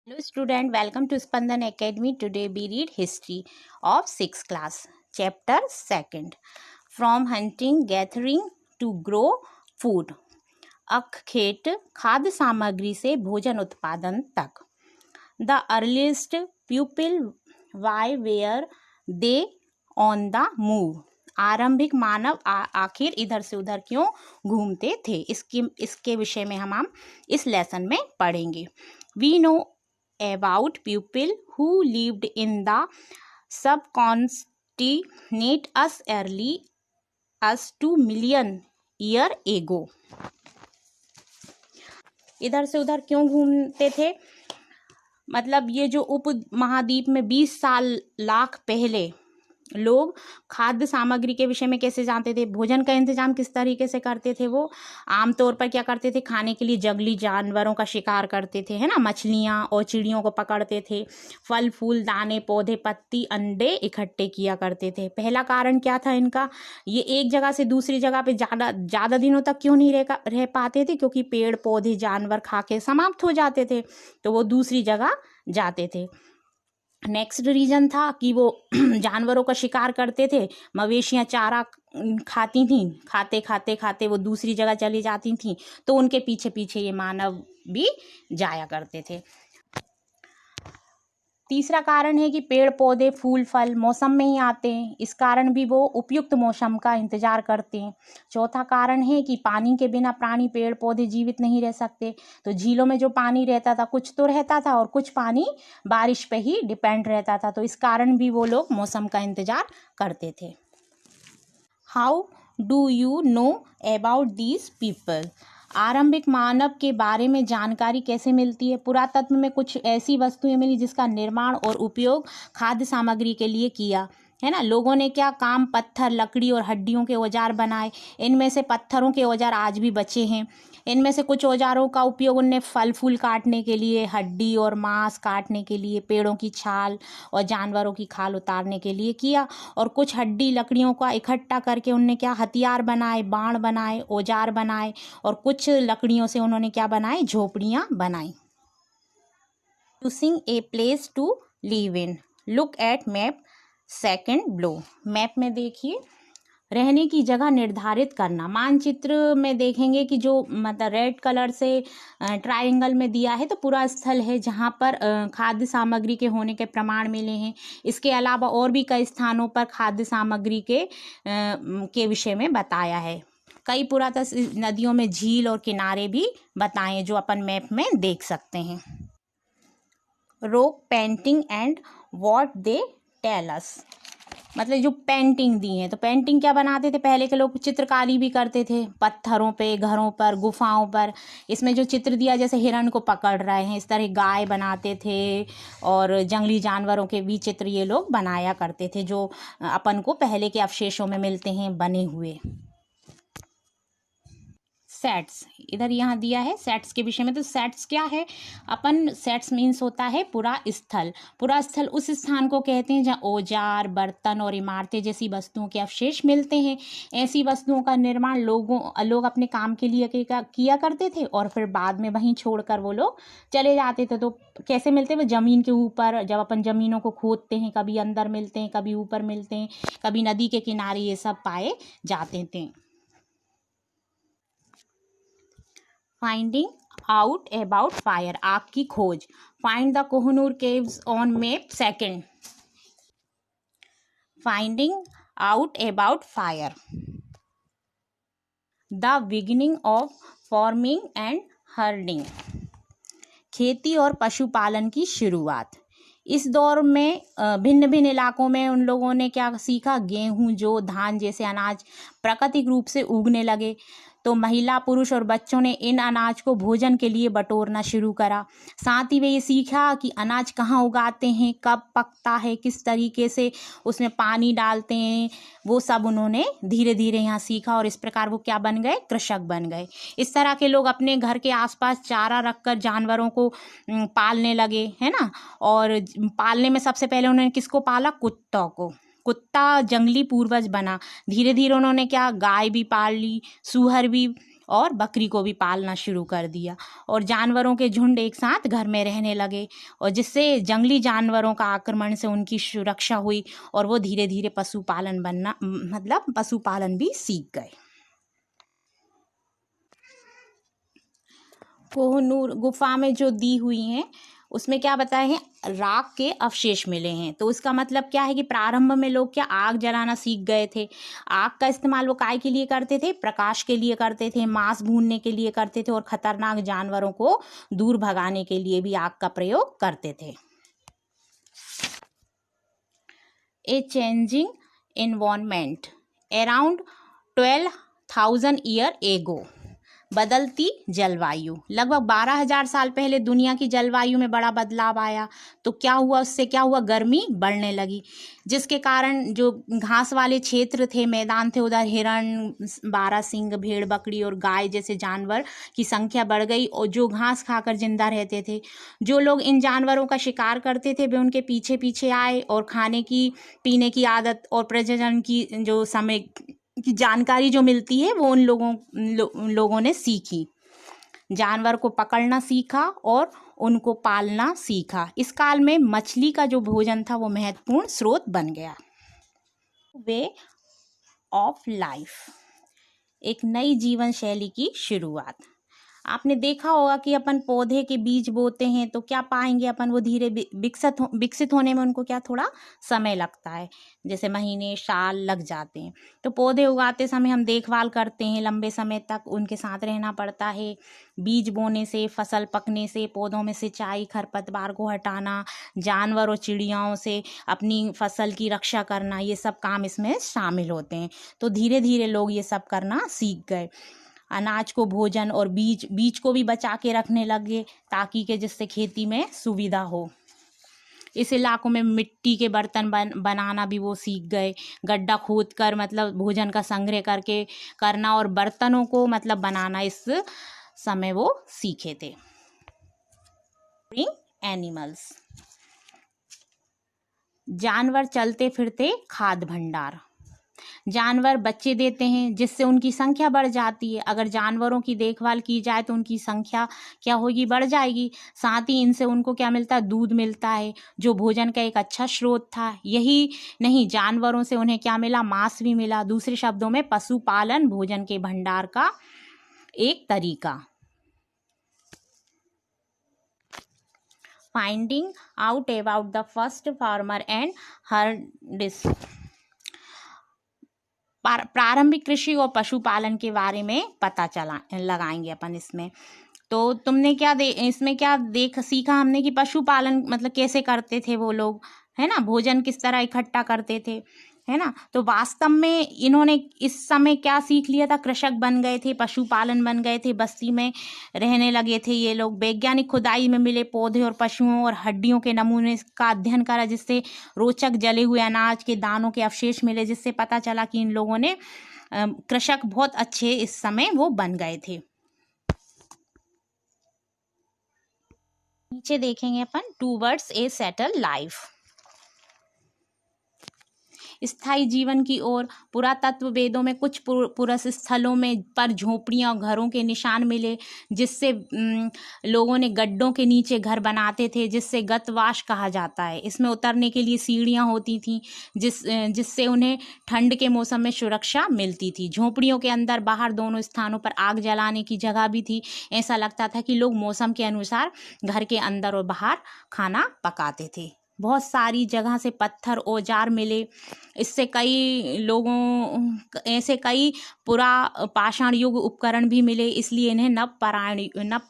Hello student, welcome to Spandan Academy. Today we read history of 6th class, chapter 2nd. From hunting, gathering to grow food. अखेट खाद्य सामग्री से भोजन उत्पादन तक. The earliest people, why were they on the move? आरंभिक मानव आखिर इधर से उधर क्यों घूमते थे, इसके विषय में हम इस लेसन में पढ़ेंगे. We know about people who lived in the subcontinent as early as 2 million year ago. इधर से उधर क्यों घूमते थे, मतलब ये जो उप महाद्वीप में 20 लाख पहले लोग खाद्य सामग्री के विषय में कैसे जानते थे, भोजन का इंतजाम किस तरीके से करते थे. वो आमतौर पर क्या करते थे, खाने के लिए जंगली जानवरों का शिकार करते थे, है ना. मछलियाँ और चिड़ियों को पकड़ते थे. फल फूल, दाने, पौधे, पत्ती, अंडे इकट्ठे किया करते थे. पहला कारण क्या था इनका, ये एक जगह से दूसरी जगह पे ज़्यादा दिनों तक क्यों नहीं रह पाते थे, क्योंकि पेड़ पौधे जानवर खा के समाप्त हो जाते थे, तो वो दूसरी जगह जाते थे. नेक्स्ट रीजन था कि वो जानवरों का शिकार करते थे. मवेशियाँ चारा खाती थीं, खाते खाते खाते वो दूसरी जगह चली जाती थीं, तो उनके पीछे पीछे ये मानव भी जाया करते थे. तीसरा कारण है कि पेड़ पौधे फूल फल मौसम में ही आते हैं, इस कारण भी वो उपयुक्त मौसम का इंतजार करते हैं. चौथा कारण है कि पानी के बिना प्राणी पेड़ पौधे जीवित नहीं रह सकते, तो झीलों में जो पानी रहता था कुछ तो रहता था और कुछ पानी बारिश पे ही डिपेंड रहता था, तो इस कारण भी वो लोग मौसम का इंतजार करते थे. How do you know about these people? आरंभिक मानव के बारे में जानकारी कैसे मिलती है. पुरातत्व में कुछ ऐसी वस्तुएं मिली जिसका निर्माण और उपयोग खाद्य सामग्री के लिए किया, है ना. लोगों ने क्या काम, पत्थर, लकड़ी और हड्डियों के औजार बनाए. इनमें से पत्थरों के औजार आज भी बचे हैं. इनमें से कुछ औजारों का उपयोग उनने फल फूल काटने के लिए, हड्डी और मांस काटने के लिए, पेड़ों की छाल और जानवरों की खाल उतारने के लिए किया. और कुछ हड्डी लकड़ियों का इकट्ठा करके उनने क्या हथियार बनाए, बाण बनाए, औजार बनाए. और कुछ लकड़ियों से उन्होंने क्या बनाए, झोपड़ियाँ बनाई. Choosing a place to live in. Look at map second below. Map में देखिए, रहने की जगह निर्धारित करना. मानचित्र में देखेंगे कि जो मतलब रेड कलर से ट्रायंगल में दिया है, तो पूरा स्थल है जहाँ पर खाद्य सामग्री के होने के प्रमाण मिले हैं. इसके अलावा और भी कई स्थानों पर खाद्य सामग्री के विषय में बताया है. कई पुरातन नदियों में झील और किनारे भी बताए जो अपन मैप में देख सकते हैं. Rock painting and what they tell us. मतलब जो पेंटिंग दी है, तो पेंटिंग क्या बनाते थे, पहले के लोग चित्रकारी भी करते थे पत्थरों पे, घरों पर, गुफाओं पर. इसमें जो चित्र दिया, जैसे हिरण को पकड़ रहे हैं, इस तरह गाय बनाते थे और जंगली जानवरों के भी चित्र ये लोग बनाया करते थे, जो अपन को पहले के अवशेषों में मिलते हैं बने हुए. सेट्स इधर यहाँ दिया है सेट्स के विषय में. तो सेट्स क्या है, अपन सेट्स मीन्स होता है पूरा स्थल. पूरा स्थल उस स्थान को कहते हैं जहाँ औजार, बर्तन और इमारतें जैसी वस्तुओं के अवशेष मिलते हैं. ऐसी वस्तुओं का निर्माण लोग अपने काम के लिए किया करते थे और फिर बाद में वहीं छोड़कर वो लोग चले जाते थे. तो कैसे मिलते हैं, वो ज़मीन के ऊपर, जब अपन ज़मीनों को खोदते हैं, कभी अंदर मिलते हैं, कभी ऊपर मिलते हैं, कभी नदी के किनारे, ये सब पाए जाते थे. Finding out about fire. आग की खोज. Find the Kohinoor caves on map second. Finding out about fire. The beginning of farming and herding. खेती और पशुपालन की शुरुआत. इस दौर में भिन्न भिन्न इलाकों में उन लोगों ने क्या सीखा, गेहूं, जौ, धान जैसे अनाज प्राकृतिक रूप से उगने लगे, तो महिला, पुरुष और बच्चों ने इन अनाज को भोजन के लिए बटोरना शुरू करा. साथ ही वे ये सीखा कि अनाज कहाँ उगाते हैं, कब पकता है, किस तरीके से उसमें पानी डालते हैं, वो सब उन्होंने धीरे धीरे यहाँ सीखा. और इस प्रकार वो क्या बन गए, कृषक बन गए. इस तरह के लोग अपने घर के आसपास चारा रखकर जानवरों को पालने लगे, है ना. और पालने में सबसे पहले उन्होंने किसको पाला, कुत्तों को. कुत्ता जंगली पूर्वज बना. धीरे धीरे उन्होंने क्या, गाय भी पाल ली, सूअर भी, और बकरी को भी पालना शुरू कर दिया और जानवरों के झुंड एक साथ घर में रहने लगे और जिससे जंगली जानवरों का आक्रमण से उनकी सुरक्षा हुई और वो धीरे धीरे पशुपालन बनना मतलब पशुपालन भी सीख गए। कोहनूर गुफा में जो दी हुई हैं उसमें क्या बताए हैं, राख के अवशेष मिले हैं। तो उसका मतलब क्या है कि प्रारंभ में लोग क्या आग जलाना सीख गए थे। आग का इस्तेमाल वो काय के लिए करते थे, प्रकाश के लिए करते थे, मांस भूनने के लिए करते थे और खतरनाक जानवरों को दूर भगाने के लिए भी आग का प्रयोग करते थे। A changing environment around 12,000 year ago. बदलती जलवायु, लगभग 12,000 साल पहले दुनिया की जलवायु में बड़ा बदलाव आया। तो क्या हुआ, उससे क्या हुआ, गर्मी बढ़ने लगी, जिसके कारण जो घास वाले क्षेत्र थे, मैदान थे, उधर हिरण, बारहसिंग, भेड़, बकरी और गाय जैसे जानवर की संख्या बढ़ गई और जो घास खाकर जिंदा रहते थे, जो लोग इन जानवरों का शिकार करते थे वे उनके पीछे पीछे आए और खाने की पीने की आदत और प्रजनन की जो समय की जानकारी जो मिलती है वो उन लोगों ने सीखी। जानवर को पकड़ना सीखा और उनको पालना सीखा। इस काल में मछली का जो भोजन था वो महत्वपूर्ण स्रोत बन गया। वे ऑफ लाइफ, एक नई जीवन शैली की शुरुआत। आपने देखा होगा कि अपन पौधे के बीज बोते हैं तो क्या पाएंगे अपन, वो धीरे विकसित होने में उनको क्या थोड़ा समय लगता है, जैसे महीने साल लग जाते हैं। तो पौधे उगाते समय हम देखभाल करते हैं, लंबे समय तक उनके साथ रहना पड़ता है। बीज बोने से, फसल पकने से, पौधों में सिंचाई, खरपतवार को हटाना, जानवर और चिड़ियाओं से अपनी फसल की रक्षा करना, ये सब काम इसमें शामिल होते हैं। तो धीरे धीरे लोग ये सब करना सीख गए। अनाज को भोजन और बीज को भी बचा के रखने लगे ताकि के जिससे खेती में सुविधा हो। इस इलाकों में मिट्टी के बर्तन बनाना भी वो सीख गए। गड्ढा खोद कर मतलब भोजन का संग्रह करके करना और बर्तनों को मतलब बनाना इस समय वो सीखे थे। एनिमल्स, जानवर चलते फिरते खाद्य भंडार। जानवर बच्चे देते हैं जिससे उनकी संख्या बढ़ जाती है। अगर जानवरों की देखभाल की जाए तो उनकी संख्या क्या होगी, बढ़ जाएगी। साथ ही इनसे उनको क्या मिलता है, दूध मिलता है जो भोजन का एक अच्छा स्रोत था। यही नहीं, जानवरों से उन्हें क्या मिला, मांस भी मिला। दूसरे शब्दों में पशुपालन भोजन के भंडार का एक तरीका। Finding out about the first farmer and herders. प्रारंभिक कृषि और पशुपालन के बारे में पता लगाएंगे अपन इसमें। तो तुमने इसमें क्या सीखा हमने कि पशुपालन मतलब कैसे करते थे वो लोग, है ना, भोजन किस तरह इकट्ठा करते थे, है ना। तो वास्तव में इन्होंने इस समय क्या सीख लिया था, कृषक बन गए थे, पशुपालन बन गए थे, बस्ती में रहने लगे थे ये लोग। वैज्ञानिक खुदाई में मिले पौधे और पशुओं और हड्डियों के नमूने का अध्ययन करा, जिससे रोचक जले हुए अनाज के दानों के अवशेष मिले, जिससे पता चला कि इन लोगों ने कृषक बहुत अच्छे इस समय वो बन गए थे। नीचे देखेंगे अपन टूवर्ड्स ए सेटल लाइफ, स्थायी जीवन की ओर। पुरातत्व वेदों में कुछ पुरुष स्थलों में पर झोपड़ियां और घरों के निशान मिले, जिससे लोगों ने गड्ढों के नीचे घर बनाते थे, जिससे गतवास कहा जाता है। इसमें उतरने के लिए सीढ़ियां होती थीं, जिससे उन्हें ठंड के मौसम में सुरक्षा मिलती थी। झोपड़ियों के अंदर बाहर दोनों स्थानों पर आग जलाने की जगह भी थी। ऐसा लगता था कि लोग मौसम के अनुसार घर के अंदर और बाहर खाना पकाते थे। बहुत सारी जगह से पत्थर औजार मिले। इससे ऐसे कई पुरा पाषाण युग उपकरण भी मिले, इसलिए इन्हें नव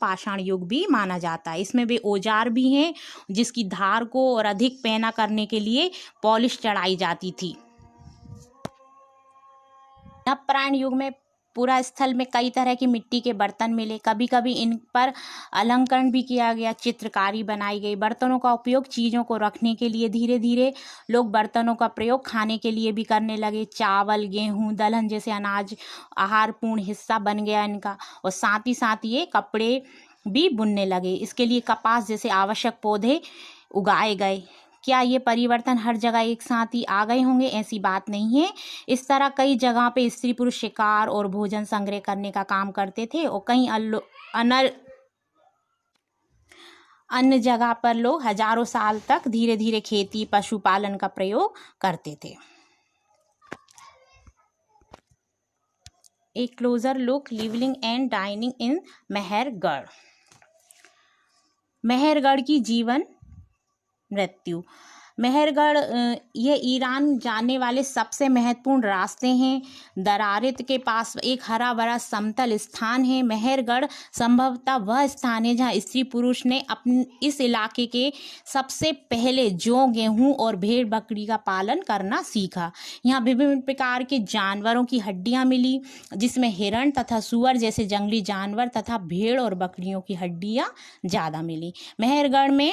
पाषाण युग भी माना जाता है। इसमें वे औजार भी हैं जिसकी धार को और अधिक पैना करने के लिए पॉलिश चढ़ाई जाती थी। नवपाषाण युग में पूरा स्थल में कई तरह की मिट्टी के बर्तन मिले। कभी कभी इन पर अलंकरण भी किया गया, चित्रकारी बनाई गई। बर्तनों का उपयोग चीज़ों को रखने के लिए, धीरे धीरे लोग बर्तनों का प्रयोग खाने के लिए भी करने लगे। चावल, गेहूं, दलहन जैसे अनाज आहारपूर्ण हिस्सा बन गया इनका, और साथ ही ये कपड़े भी बुनने लगे। इसके लिए कपास जैसे आवश्यक पौधे उगाए गए। क्या ये परिवर्तन हर जगह एक साथ ही आ गए होंगे? ऐसी बात नहीं है। इस तरह कई जगह पे स्त्री पुरुष शिकार और भोजन संग्रह करने का काम करते थे और कई अन्य जगह पर लोग हजारों साल तक धीरे धीरे खेती पशुपालन का प्रयोग करते थे। A closer look living and dining in Mehrgarh. Mehrgarh की जीवन मृत्यु। मेहरगढ़ यह ईरान जाने वाले सबसे महत्वपूर्ण रास्ते हैं। दरारित के पास एक हरा भरा समतल स्थान है। मेहरगढ़ संभवतः वह स्थान है जहां स्त्री पुरुष ने अपने इस इलाके के सबसे पहले जौ गेहूं और भेड़ बकरी का पालन करना सीखा। यहाँ विभिन्न प्रकार के जानवरों की हड्डियां मिली, जिसमें हिरण तथा सुअर जैसे जंगली जानवर तथा भेड़ और बकरियों की हड्डियां ज़्यादा मिली। मेहरगढ़ में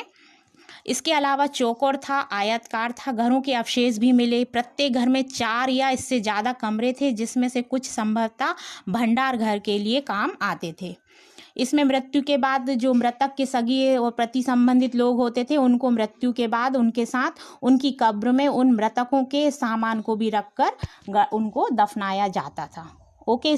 इसके अलावा चौकोर था, आयताकार था, घरों के अवशेष भी मिले। प्रत्येक घर में 4 या इससे ज़्यादा कमरे थे, जिसमें से कुछ संभवतः भंडार घर के लिए काम आते थे। इसमें मृत्यु के बाद जो मृतक के सगे और प्रति संबंधित लोग होते थे, उनको मृत्यु के बाद उनके साथ उनकी कब्र में उन मृतकों के सामान को भी रखकर उनको दफनाया जाता था। ओके।